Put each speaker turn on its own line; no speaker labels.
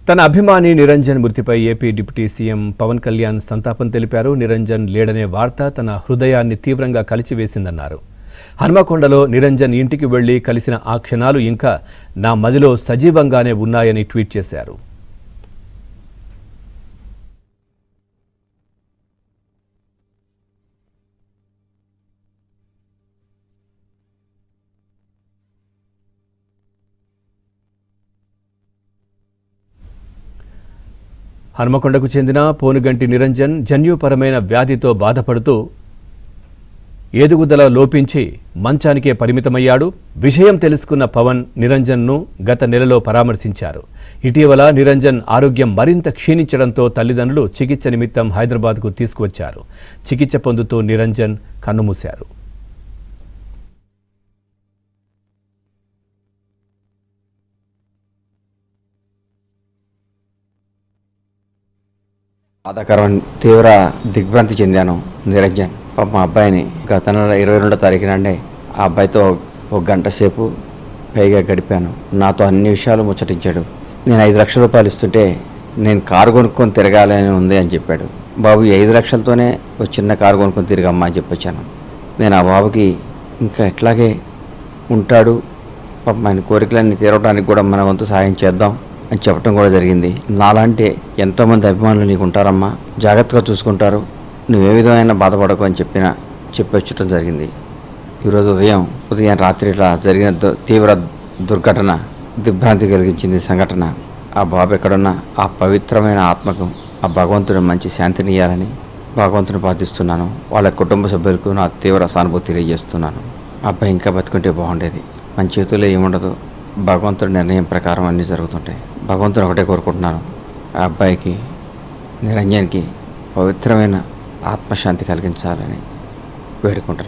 తన అభిమాని నిరంజన్ మృతిపై AP deputy CM Pawan Kalyan సంతాపం తెలిపారు. నిరంజన్ లేడనే వార్త తన హృదయాన్ని తీవ్రంగా కలిచివేసిందన్నారు. హన్మకొండలో నిరంజన్ ఇంటికి వెళ్లి కలిసిన ఆ క్షణాలు ఇంకా నా మదిలో సజీవంగానే ఉన్నాయని ట్వీట్ చేశారు. హన్మకొండకు చెందిన పోనుగంటి నిరంజన్ జన్యుపరమైన వ్యాధితో బాధపడుతూ ఏదుగుదల లోపించి మంచానికే పరిమితమయ్యాడు. విషయం తెలుసుకున్న పవన్ నిరంజన్ను గత నెలలో పరామర్శించారు. ఇటీవల నిరంజన్ ఆరోగ్యం మరింత క్షీణించడంతో తల్లిదండ్రులు చికిత్స నిమిత్తం హైదరాబాద్కు తీసుకువచ్చారు. చికిత్స పొందుతూ నిరంజన్ కన్నుమూశారు.
బాధాకరమైన తీవ్ర దిగ్భ్రాంతి చెందాను. నిరంజన్ మా అబ్బాయిని గత నెల 22వ తారీఖు నాడే ఆ అబ్బాయితో ఒక గంట సేపు పైగా గడిపాను. నాతో అన్ని విషయాలు ముచ్చటించాడు. నేను 5 లక్షల రూపాయలు ఇస్తుంటే నేను కారు కొనుక్కొని తిరగాలని ఉంది అని చెప్పాడు. బాబు 5 లక్షలతోనే ఒక చిన్న కారు కొనుక్కొని తిరిగమ్మా అని చెప్పొచ్చాను. నేను ఆ బాబుకి ఇంకా ఎట్లాగే ఉంటాడు, ఆయన కోరికలన్నీ తీరవడానికి కూడా మన వంతు సహాయం చేద్దాం అని చెప్పడం కూడా జరిగింది. నాలాంటి ఎంతోమంది అభిమానులు నీకు ఉంటారమ్మా, జాగ్రత్తగా చూసుకుంటారు, నువ్వే విధమైన బాధపడకు అని చెప్పొచ్చడం జరిగింది. ఈరోజు ఉదయం రాత్రి ఇలా జరిగిన తీవ్ర దుర్ఘటన దిగ్భ్రాంతి కలిగించింది సంఘటన. ఆ బాబు ఎక్కడున్నా ఆ పవిత్రమైన ఆత్మకు ఆ భగవంతుడు మంచి శాంతిని ఇవ్వాలని భగవంతుని ప్రార్థిస్తున్నాను. వాళ్ళ కుటుంబ సభ్యులకు నా తీవ్ర సానుభూతి తెలియజేస్తున్నాను. ఆ అబ్బాయి ఇంకా బతుకుంటే బాగుండేది. మన చేతుల్లో ఏముండదు, భగవంతుడి నిర్ణయం ప్రకారం అన్నీ జరుగుతుంటాయి. భగవంతుని ఒకటే కోరుకుంటున్నాను, ఆ అబ్బాయికి నిరంజన్కి పవిత్రమైన ఆత్మశాంతి కలిగించాలని వేడుకుంటున్నాను.